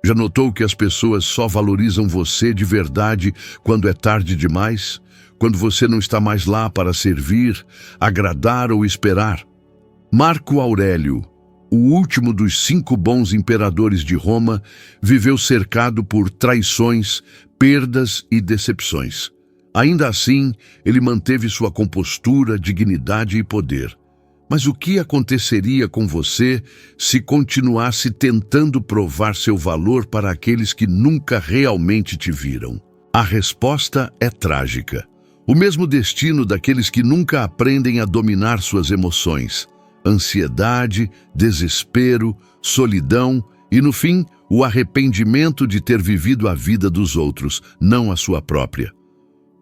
Já notou que as pessoas só valorizam você de verdade quando é tarde demais? Quando você não está mais lá para servir, agradar ou esperar? Marco Aurélio, o último dos 5 bons imperadores de Roma, viveu cercado por traições, perdas e decepções. Ainda assim, ele manteve sua compostura, dignidade e poder. Mas o que aconteceria com você se continuasse tentando provar seu valor para aqueles que nunca realmente te viram? A resposta é trágica. O mesmo destino daqueles que nunca aprendem a dominar suas emoções. Ansiedade, desespero, solidão e, no fim, o arrependimento de ter vivido a vida dos outros, não a sua própria.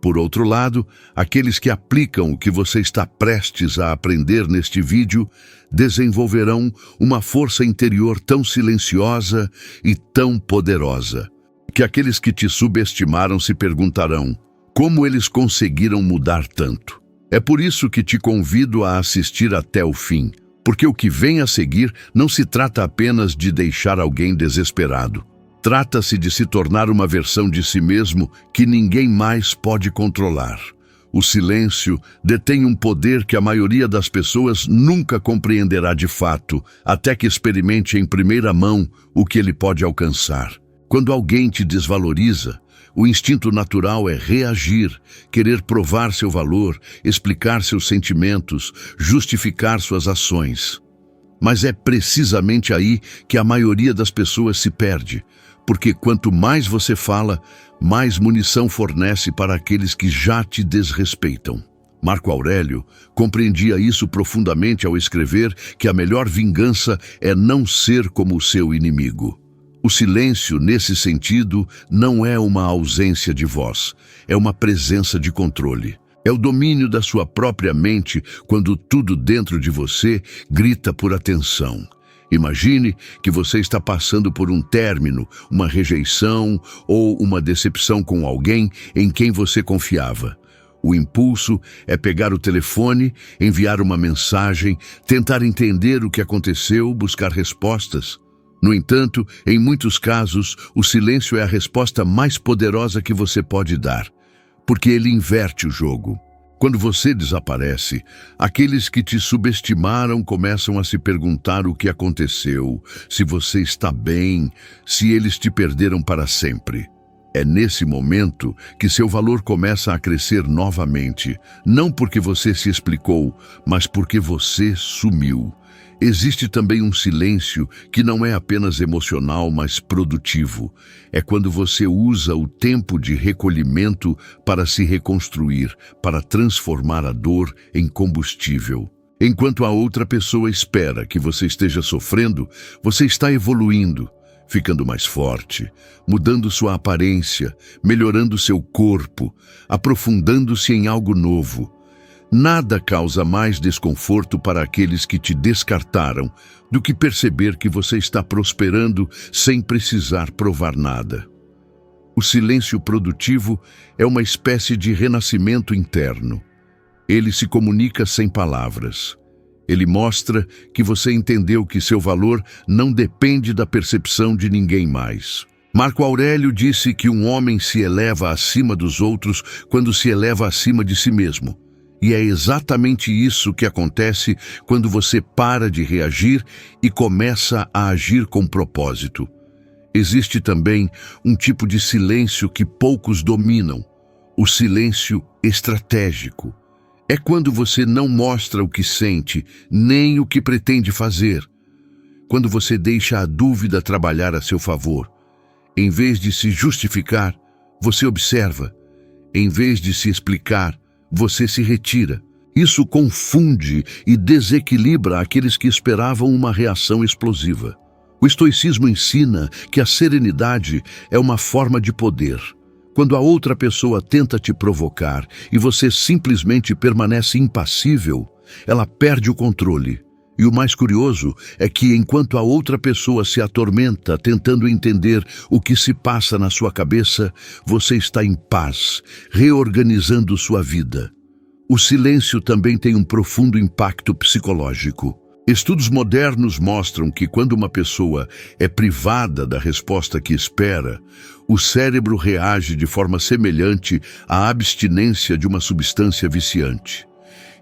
Por outro lado, aqueles que aplicam o que você está prestes a aprender neste vídeo desenvolverão uma força interior tão silenciosa e tão poderosa, que aqueles que te subestimaram se perguntarão: como eles conseguiram mudar tanto? É por isso que te convido a assistir até o fim, porque o que vem a seguir não se trata apenas de deixar alguém desesperado. Trata-se de se tornar uma versão de si mesmo que ninguém mais pode controlar. O silêncio detém um poder que a maioria das pessoas nunca compreenderá de fato, até que experimente em primeira mão o que ele pode alcançar. Quando alguém te desvaloriza, o instinto natural é reagir, querer provar seu valor, explicar seus sentimentos, justificar suas ações. Mas é precisamente aí que a maioria das pessoas se perde, porque quanto mais você fala, mais munição fornece para aqueles que já te desrespeitam. Marco Aurélio compreendia isso profundamente ao escrever que a melhor vingança é não ser como o seu inimigo. O silêncio, nesse sentido, não é uma ausência de voz, é uma presença de controle. É o domínio da sua própria mente quando tudo dentro de você grita por atenção. Imagine que você está passando por um término, uma rejeição ou uma decepção com alguém em quem você confiava. O impulso é pegar o telefone, enviar uma mensagem, tentar entender o que aconteceu, buscar respostas. No entanto, em muitos casos, o silêncio é a resposta mais poderosa que você pode dar, porque ele inverte o jogo. Quando você desaparece, aqueles que te subestimaram começam a se perguntar o que aconteceu, se você está bem, se eles te perderam para sempre. É nesse momento que seu valor começa a crescer novamente, não porque você se explicou, mas porque você sumiu. Existe também um silêncio que não é apenas emocional, mas produtivo. É quando você usa o tempo de recolhimento para se reconstruir, para transformar a dor em combustível. Enquanto a outra pessoa espera que você esteja sofrendo, você está evoluindo, ficando mais forte, mudando sua aparência, melhorando seu corpo, aprofundando-se em algo novo. Nada causa mais desconforto para aqueles que te descartaram do que perceber que você está prosperando sem precisar provar nada. O silêncio produtivo é uma espécie de renascimento interno. Ele se comunica sem palavras. Ele mostra que você entendeu que seu valor não depende da percepção de ninguém mais. Marco Aurélio disse que um homem se eleva acima dos outros quando se eleva acima de si mesmo. E é exatamente isso que acontece quando você para de reagir e começa a agir com propósito. Existe também um tipo de silêncio que poucos dominam, o silêncio estratégico. É quando você não mostra o que sente, nem o que pretende fazer. Quando você deixa a dúvida trabalhar a seu favor. Em vez de se justificar, você observa. Em vez de se explicar, você se retira. Isso confunde e desequilibra aqueles que esperavam uma reação explosiva. O estoicismo ensina que a serenidade é uma forma de poder. Quando a outra pessoa tenta te provocar e você simplesmente permanece impassível, ela perde o controle. E o mais curioso é que, enquanto a outra pessoa se atormenta tentando entender o que se passa na sua cabeça, você está em paz, reorganizando sua vida. O silêncio também tem um profundo impacto psicológico. Estudos modernos mostram que quando uma pessoa é privada da resposta que espera, o cérebro reage de forma semelhante à abstinência de uma substância viciante.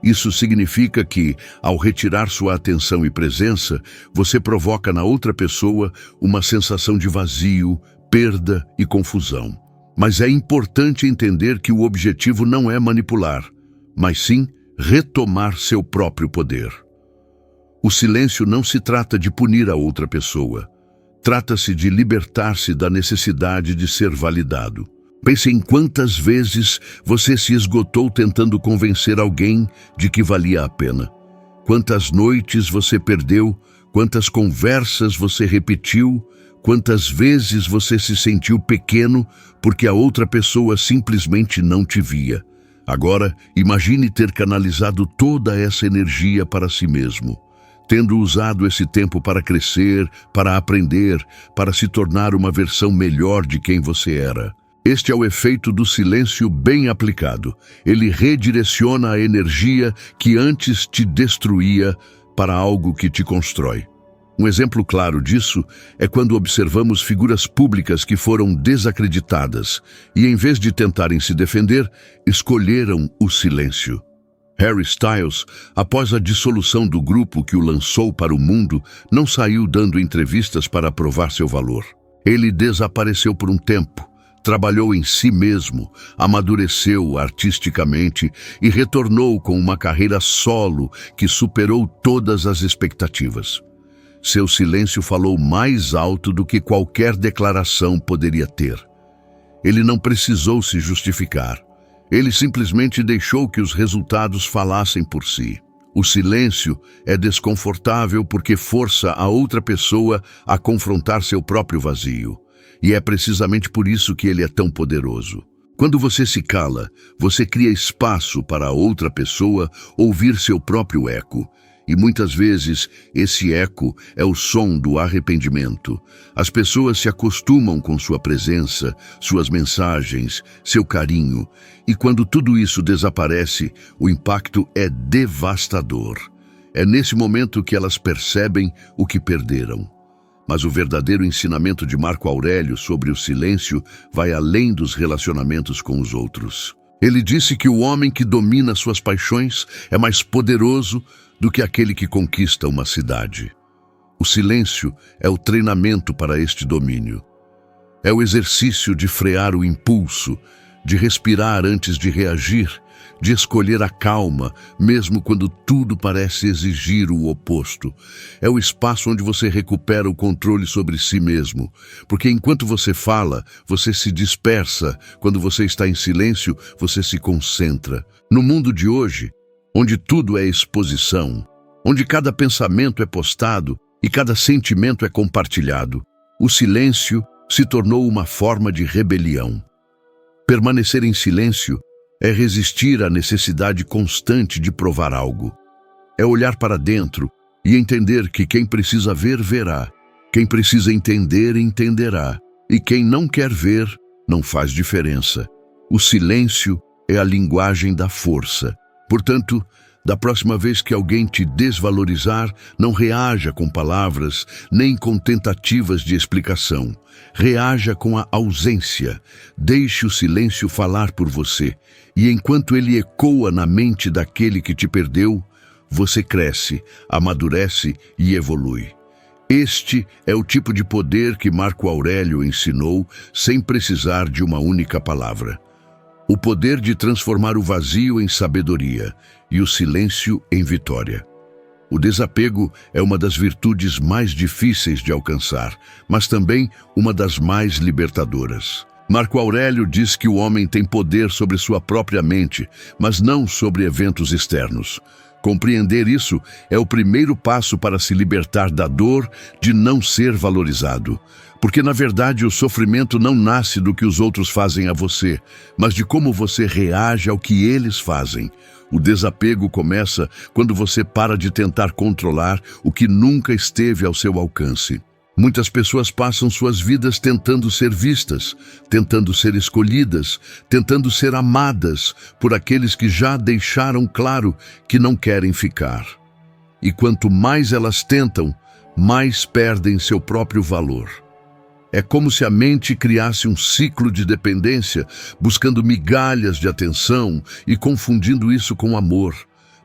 Isso significa que, ao retirar sua atenção e presença, você provoca na outra pessoa uma sensação de vazio, perda e confusão. Mas é importante entender que o objetivo não é manipular, mas sim retomar seu próprio poder. O silêncio não se trata de punir a outra pessoa. Trata-se de libertar-se da necessidade de ser validado. Pense em quantas vezes você se esgotou tentando convencer alguém de que valia a pena. Quantas noites você perdeu, quantas conversas você repetiu, quantas vezes você se sentiu pequeno porque a outra pessoa simplesmente não te via. Agora, imagine ter canalizado toda essa energia para si mesmo, tendo usado esse tempo para crescer, para aprender, para se tornar uma versão melhor de quem você era. Este é o efeito do silêncio bem aplicado. Ele redireciona a energia que antes te destruía para algo que te constrói. Um exemplo claro disso é quando observamos figuras públicas que foram desacreditadas e, em vez de tentarem se defender, escolheram o silêncio. Harry Styles, após a dissolução do grupo que o lançou para o mundo, não saiu dando entrevistas para provar seu valor. Ele desapareceu por um tempo, trabalhou em si mesmo, amadureceu artisticamente e retornou com uma carreira solo que superou todas as expectativas. Seu silêncio falou mais alto do que qualquer declaração poderia ter. Ele não precisou se justificar. Ele simplesmente deixou que os resultados falassem por si. O silêncio é desconfortável porque força a outra pessoa a confrontar seu próprio vazio. E é precisamente por isso que ele é tão poderoso. Quando você se cala, você cria espaço para a outra pessoa ouvir seu próprio eco. E muitas vezes esse eco é o som do arrependimento. As pessoas se acostumam com sua presença, suas mensagens, seu carinho. E quando tudo isso desaparece, o impacto é devastador. É nesse momento que elas percebem o que perderam. Mas o verdadeiro ensinamento de Marco Aurélio sobre o silêncio vai além dos relacionamentos com os outros. Ele disse que o homem que domina suas paixões é mais poderoso do que aquele que conquista uma cidade. O silêncio é o treinamento para este domínio. É o exercício de frear o impulso, de respirar antes de reagir, de escolher a calma, mesmo quando tudo parece exigir o oposto. É o espaço onde você recupera o controle sobre si mesmo, porque enquanto você fala, você se dispersa. Quando você está em silêncio, você se concentra. No mundo de hoje, onde tudo é exposição, onde cada pensamento é postado e cada sentimento é compartilhado, o silêncio se tornou uma forma de rebelião. Permanecer em silêncio é resistir à necessidade constante de provar algo. É olhar para dentro e entender que quem precisa ver, verá. Quem precisa entender, entenderá. E quem não quer ver, não faz diferença. O silêncio é a linguagem da força. Portanto, da próxima vez que alguém te desvalorizar, não reaja com palavras, nem com tentativas de explicação. Reaja com a ausência. Deixe o silêncio falar por você. E enquanto ele ecoa na mente daquele que te perdeu, você cresce, amadurece e evolui. Este é o tipo de poder que Marco Aurélio ensinou sem precisar de uma única palavra. O poder de transformar o vazio em sabedoria e o silêncio em vitória. O desapego é uma das virtudes mais difíceis de alcançar, mas também uma das mais libertadoras. Marco Aurélio diz que o homem tem poder sobre sua própria mente, mas não sobre eventos externos. Compreender isso é o primeiro passo para se libertar da dor de não ser valorizado. Porque, na verdade, o sofrimento não nasce do que os outros fazem a você, mas de como você reage ao que eles fazem. O desapego começa quando você para de tentar controlar o que nunca esteve ao seu alcance. Muitas pessoas passam suas vidas tentando ser vistas, tentando ser escolhidas, tentando ser amadas por aqueles que já deixaram claro que não querem ficar. e quanto mais elas tentam, mais perdem seu próprio valor. É como se a mente criasse um ciclo de dependência, buscando migalhas de atenção e confundindo isso com amor.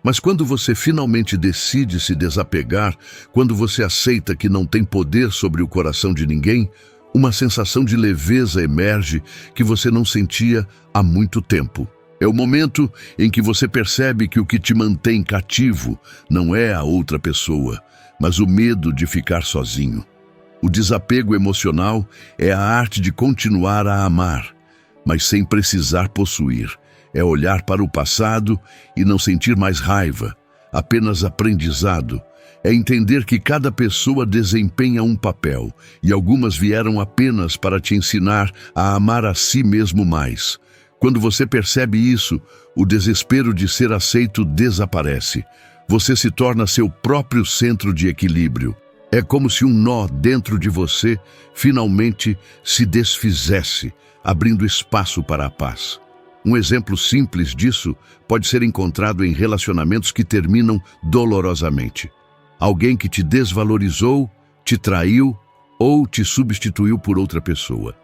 Mas quando você finalmente decide se desapegar, quando você aceita que não tem poder sobre o coração de ninguém, uma sensação de leveza emerge que você não sentia há muito tempo. É o momento em que você percebe que o que te mantém cativo não é a outra pessoa, mas o medo de ficar sozinho. O desapego emocional é a arte de continuar a amar, mas sem precisar possuir. É olhar para o passado e não sentir mais raiva, apenas aprendizado. É entender que cada pessoa desempenha um papel e algumas vieram apenas para te ensinar a amar a si mesmo mais. Quando você percebe isso, o desespero de ser aceito desaparece. Você se torna seu próprio centro de equilíbrio. É como se um nó dentro de você finalmente se desfizesse, abrindo espaço para a paz. Um exemplo simples disso pode ser encontrado em relacionamentos que terminam dolorosamente. Alguém que te desvalorizou, te traiu ou te substituiu por outra pessoa.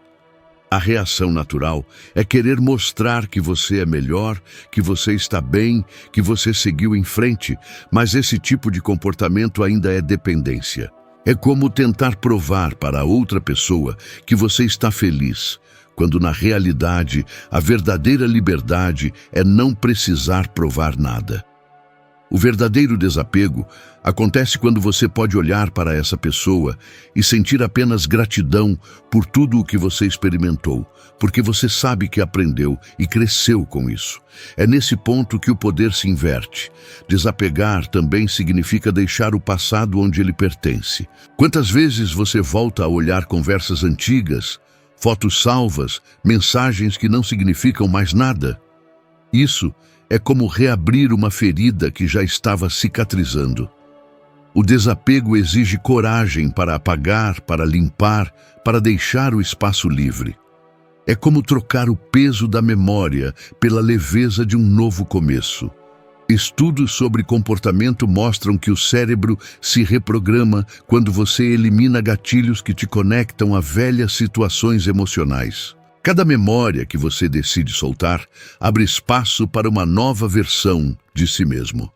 A reação natural é querer mostrar que você é melhor, que você está bem, que você seguiu em frente, mas esse tipo de comportamento ainda é dependência. É como tentar provar para a outra pessoa que você está feliz, quando na realidade a verdadeira liberdade é não precisar provar nada. O verdadeiro desapego acontece quando você pode olhar para essa pessoa e sentir apenas gratidão por tudo o que você experimentou, porque você sabe que aprendeu e cresceu com isso. É nesse ponto que o poder se inverte. Desapegar também significa deixar o passado onde ele pertence. Quantas vezes você volta a olhar conversas antigas, fotos salvas, mensagens que não significam mais nada? Isso é como reabrir uma ferida que já estava cicatrizando. O desapego exige coragem para apagar, para limpar, para deixar o espaço livre. É como trocar o peso da memória pela leveza de um novo começo. Estudos sobre comportamento mostram que o cérebro se reprograma quando você elimina gatilhos que te conectam a velhas situações emocionais. Cada memória que você decide soltar abre espaço para uma nova versão de si mesmo.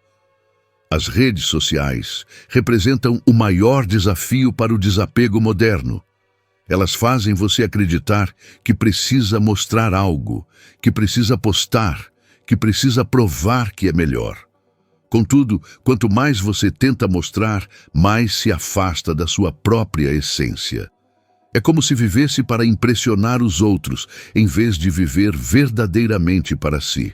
As redes sociais representam o maior desafio para o desapego moderno. Elas fazem você acreditar que precisa mostrar algo, que precisa postar, que precisa provar que é melhor. Contudo, quanto mais você tenta mostrar, mais se afasta da sua própria essência. É como se vivesse para impressionar os outros, em vez de viver verdadeiramente para si.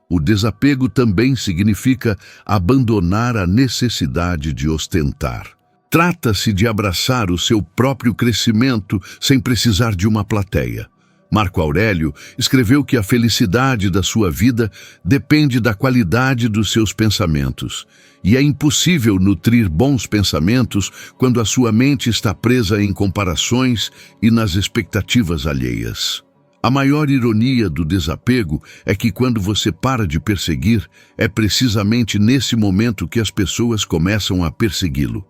O desapego também significa abandonar a necessidade de ostentar. Trata-se de abraçar o seu próprio crescimento sem precisar de uma plateia. Marco Aurélio escreveu que a felicidade da sua vida depende da qualidade dos seus pensamentos. E é impossível nutrir bons pensamentos quando a sua mente está presa em comparações e nas expectativas alheias. A maior ironia do desapego é que quando você para de perseguir, é precisamente nesse momento que as pessoas começam a persegui-lo.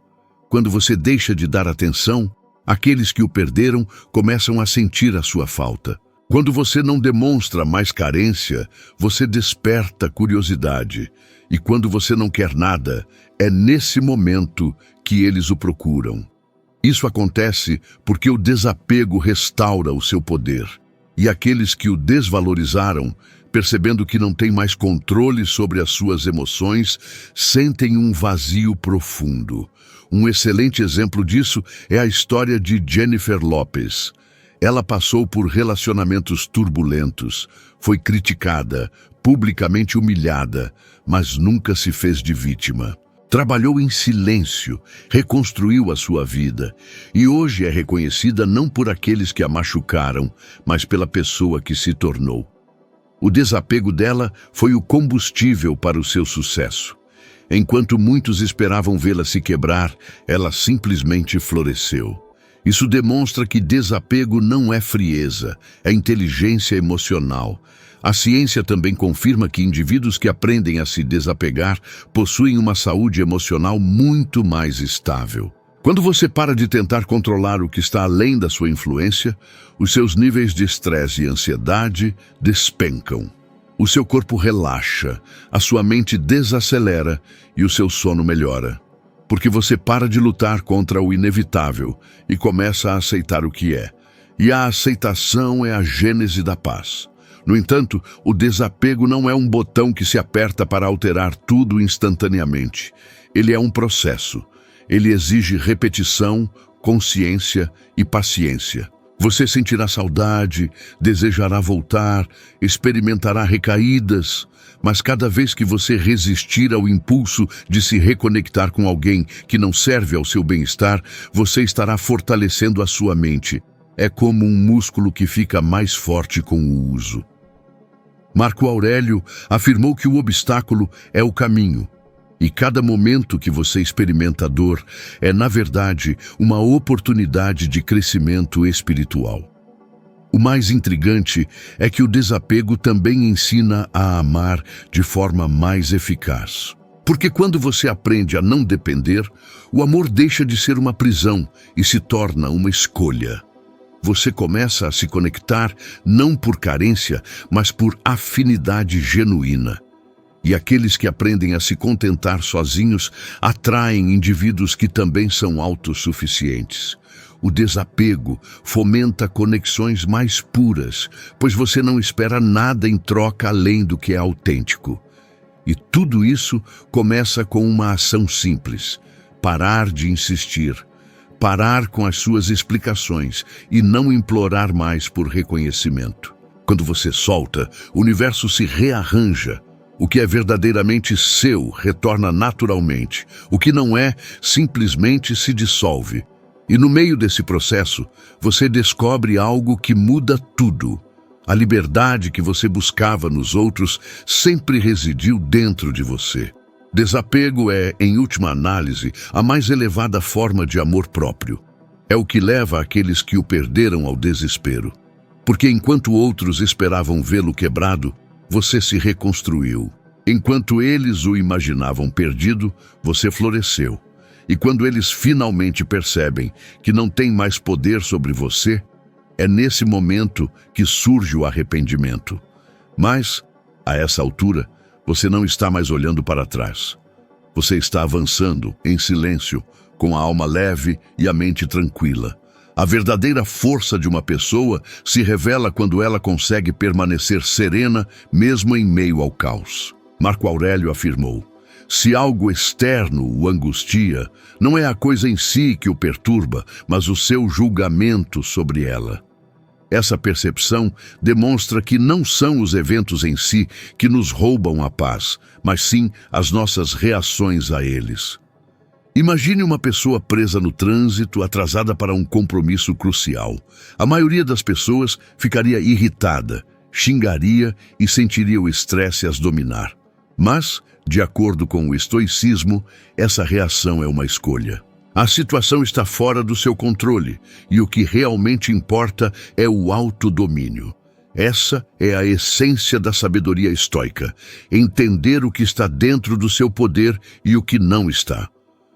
Quando você deixa de dar atenção, aqueles que o perderam começam a sentir a sua falta. Quando você não demonstra mais carência, você desperta curiosidade. E quando você não quer nada, é nesse momento que eles o procuram. Isso acontece porque o desapego restaura o seu poder. E aqueles que o desvalorizaram, percebendo que não têm mais controle sobre as suas emoções, sentem um vazio profundo. Um excelente exemplo disso é a história de Jennifer Lopez. Ela passou por relacionamentos turbulentos, foi criticada, publicamente humilhada, mas nunca se fez de vítima. Trabalhou em silêncio, reconstruiu a sua vida e hoje é reconhecida não por aqueles que a machucaram, mas pela pessoa que se tornou. O desapego dela foi o combustível para o seu sucesso. Enquanto muitos esperavam vê-la se quebrar, ela simplesmente floresceu. Isso demonstra que desapego não é frieza, é inteligência emocional. A ciência também confirma que indivíduos que aprendem a se desapegar possuem uma saúde emocional muito mais estável. Quando você para de tentar controlar o que está além da sua influência, os seus níveis de estresse e ansiedade despencam. O seu corpo relaxa, a sua mente desacelera e o seu sono melhora. Porque você para de lutar contra o inevitável e começa a aceitar o que é. E a aceitação é a gênese da paz. No entanto, o desapego não é um botão que se aperta para alterar tudo instantaneamente. Ele é um processo. Ele exige repetição, consciência e paciência. Você sentirá saudade, desejará voltar, experimentará recaídas, mas cada vez que você resistir ao impulso de se reconectar com alguém que não serve ao seu bem-estar, você estará fortalecendo a sua mente. É como um músculo que fica mais forte com o uso. Marco Aurélio afirmou que o obstáculo é o caminho. E cada momento que você experimenta a dor é, na verdade, uma oportunidade de crescimento espiritual. O mais intrigante é que o desapego também ensina a amar de forma mais eficaz. Porque quando você aprende a não depender, o amor deixa de ser uma prisão e se torna uma escolha. Você começa a se conectar não por carência, mas por afinidade genuína. E aqueles que aprendem a se contentar sozinhos atraem indivíduos que também são autossuficientes. O desapego fomenta conexões mais puras, pois você não espera nada em troca além do que é autêntico. E tudo isso começa com uma ação simples: parar de insistir, parar com as suas explicações e não implorar mais por reconhecimento. Quando você solta, o universo se rearranja. O que é verdadeiramente seu retorna naturalmente. O que não é, simplesmente se dissolve. E no meio desse processo, você descobre algo que muda tudo. A liberdade que você buscava nos outros sempre residiu dentro de você. Desapego é, em última análise, a mais elevada forma de amor próprio. É o que leva aqueles que o perderam ao desespero. Porque enquanto outros esperavam vê-lo quebrado, você se reconstruiu. Enquanto eles o imaginavam perdido, você floresceu. E quando eles finalmente percebem que não tem mais poder sobre você, é nesse momento que surge o arrependimento. Mas, a essa altura, você não está mais olhando para trás. Você está avançando, em silêncio, com a alma leve e a mente tranquila. A verdadeira força de uma pessoa se revela quando ela consegue permanecer serena, mesmo em meio ao caos. Marco Aurélio afirmou: se algo externo o angustia, não é a coisa em si que o perturba, mas o seu julgamento sobre ela. Essa percepção demonstra que não são os eventos em si que nos roubam a paz, mas sim as nossas reações a eles. Imagine uma pessoa presa no trânsito, atrasada para um compromisso crucial. A maioria das pessoas ficaria irritada, xingaria e sentiria o estresse as dominar. Mas, de acordo com o estoicismo, essa reação é uma escolha. A situação está fora do seu controle e o que realmente importa é o autodomínio. Essa é a essência da sabedoria estoica: entender o que está dentro do seu poder e o que não está.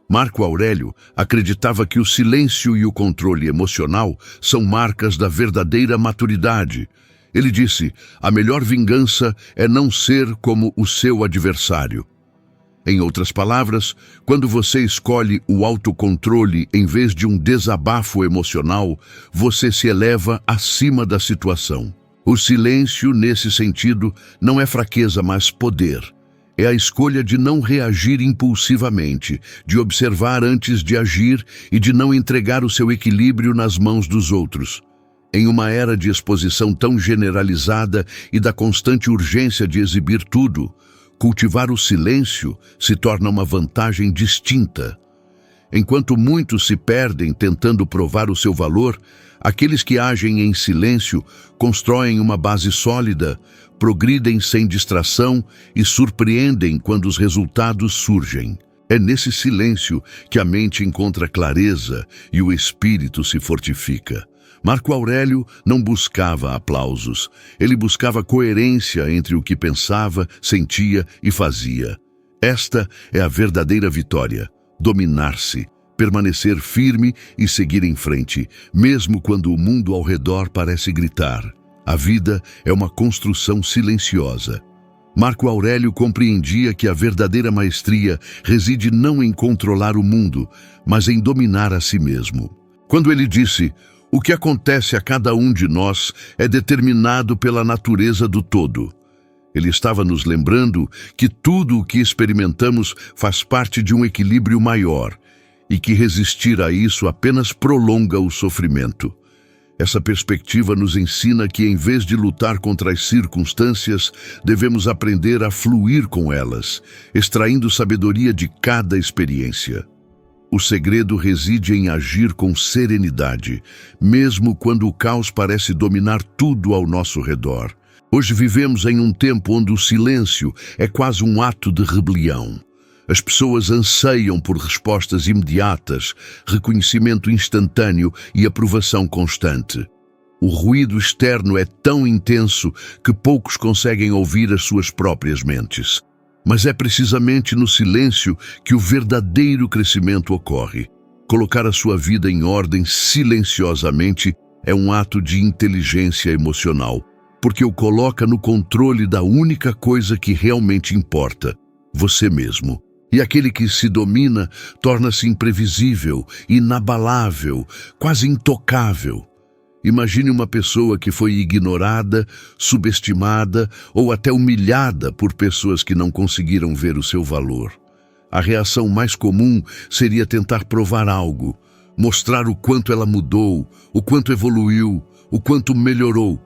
Marco Aurélio acreditava que o silêncio e o controle emocional são marcas da verdadeira maturidade. Ele disse: a melhor vingança é não ser como o seu adversário. Em outras palavras, quando você escolhe o autocontrole em vez de um desabafo emocional, você se eleva acima da situação. O silêncio, nesse sentido, não é fraqueza, mas poder. É a escolha de não reagir impulsivamente, de observar antes de agir e de não entregar o seu equilíbrio nas mãos dos outros. Em uma era de exposição tão generalizada e da constante urgência de exibir tudo, cultivar o silêncio se torna uma vantagem distinta. Enquanto muitos se perdem tentando provar o seu valor, aqueles que agem em silêncio constroem uma base sólida, progridem sem distração e surpreendem quando os resultados surgem. É nesse silêncio que a mente encontra clareza e o espírito se fortifica. Marco Aurélio não buscava aplausos, ele buscava coerência entre o que pensava, sentia e fazia. Esta é a verdadeira vitória: dominar-se, permanecer firme e seguir em frente, mesmo quando o mundo ao redor parece gritar. A vida é uma construção silenciosa. Marco Aurélio compreendia que a verdadeira maestria reside não em controlar o mundo, mas em dominar a si mesmo. Quando ele disse: "O que acontece a cada um de nós é determinado pela natureza do todo", ele estava nos lembrando que tudo o que experimentamos faz parte de um equilíbrio maior e que resistir a isso apenas prolonga o sofrimento. Essa perspectiva nos ensina que, em vez de lutar contra as circunstâncias, devemos aprender a fluir com elas, extraindo sabedoria de cada experiência. O segredo reside em agir com serenidade, mesmo quando o caos parece dominar tudo ao nosso redor. Hoje vivemos em um tempo onde o silêncio é quase um ato de rebelião. As pessoas anseiam por respostas imediatas, reconhecimento instantâneo e aprovação constante. O ruído externo é tão intenso que poucos conseguem ouvir as suas próprias mentes. Mas é precisamente no silêncio que o verdadeiro crescimento ocorre. Colocar a sua vida em ordem silenciosamente é um ato de inteligência emocional, porque o coloca no controle da única coisa que realmente importa: você mesmo. E aquele que se domina torna-se imprevisível, inabalável, quase intocável. Imagine uma pessoa que foi ignorada, subestimada ou até humilhada por pessoas que não conseguiram ver o seu valor. A reação mais comum seria tentar provar algo, mostrar o quanto ela mudou, o quanto evoluiu, o quanto melhorou.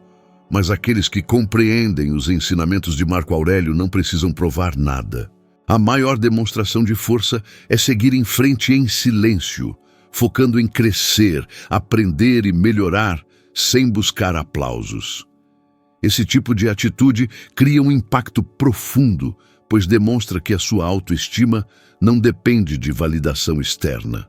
Mas aqueles que compreendem os ensinamentos de Marco Aurélio não precisam provar nada. A maior demonstração de força é seguir em frente em silêncio, focando em crescer, aprender e melhorar, sem buscar aplausos. Esse tipo de atitude cria um impacto profundo, pois demonstra que a sua autoestima não depende de validação externa.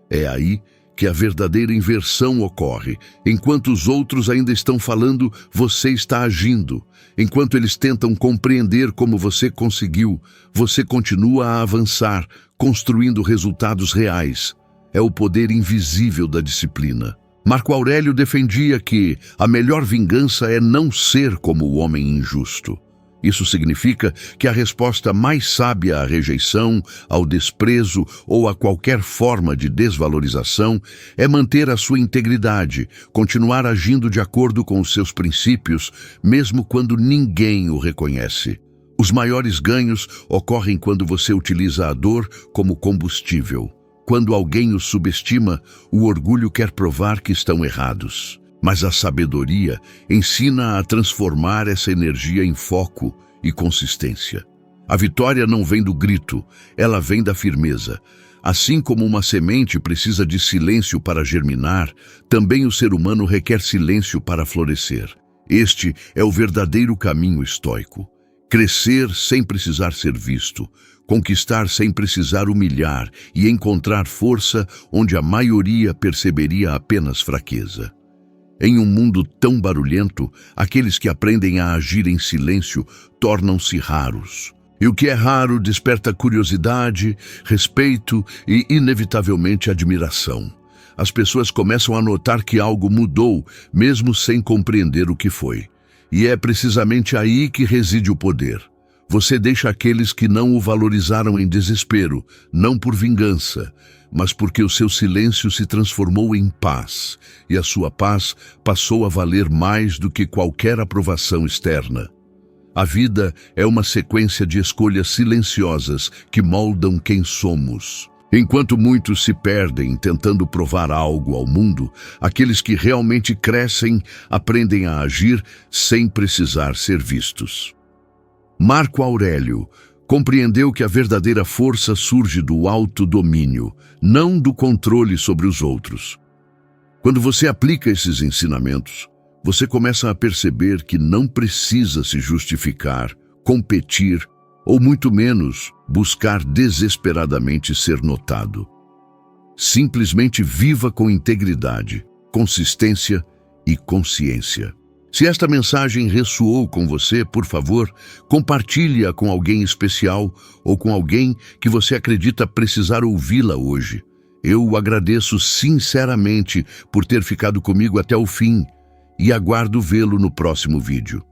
É aí que a verdadeira inversão ocorre. Enquanto os outros ainda estão falando, você está agindo. Enquanto eles tentam compreender como você conseguiu, você continua a avançar, construindo resultados reais. É o poder invisível da disciplina. Marco Aurélio defendia que a melhor vingança é não ser como o homem injusto. Isso significa que a resposta mais sábia à rejeição, ao desprezo ou a qualquer forma de desvalorização é manter a sua integridade, continuar agindo de acordo com os seus princípios, mesmo quando ninguém o reconhece. Os maiores ganhos ocorrem quando você utiliza a dor como combustível. Quando alguém o subestima, o orgulho quer provar que estão errados. Mas a sabedoria ensina a transformar essa energia em foco e consistência. A vitória não vem do grito, ela vem da firmeza. Assim como uma semente precisa de silêncio para germinar, também o ser humano requer silêncio para florescer. Este é o verdadeiro caminho estoico. Crescer sem precisar ser visto, conquistar sem precisar humilhar e encontrar força onde a maioria perceberia apenas fraqueza. Em um mundo tão barulhento, aqueles que aprendem a agir em silêncio tornam-se raros. E o que é raro desperta curiosidade, respeito e, inevitavelmente, admiração. As pessoas começam a notar que algo mudou, mesmo sem compreender o que foi. E é precisamente aí que reside o poder. Você deixa aqueles que não o valorizaram em desespero, não por vingança, mas porque o seu silêncio se transformou em paz, e a sua paz passou a valer mais do que qualquer aprovação externa. A vida é uma sequência de escolhas silenciosas que moldam quem somos. Enquanto muitos se perdem tentando provar algo ao mundo, aqueles que realmente crescem aprendem a agir sem precisar ser vistos. Marco Aurélio compreendeu que a verdadeira força surge do autodomínio, não do controle sobre os outros. Quando você aplica esses ensinamentos, você começa a perceber que não precisa se justificar, competir ou muito menos buscar desesperadamente ser notado. Simplesmente viva com integridade, consistência e consciência. Se esta mensagem ressoou com você, por favor, compartilhe-a com alguém especial ou com alguém que você acredita precisar ouvi-la hoje. Eu o agradeço sinceramente por ter ficado comigo até o fim e aguardo vê-lo no próximo vídeo.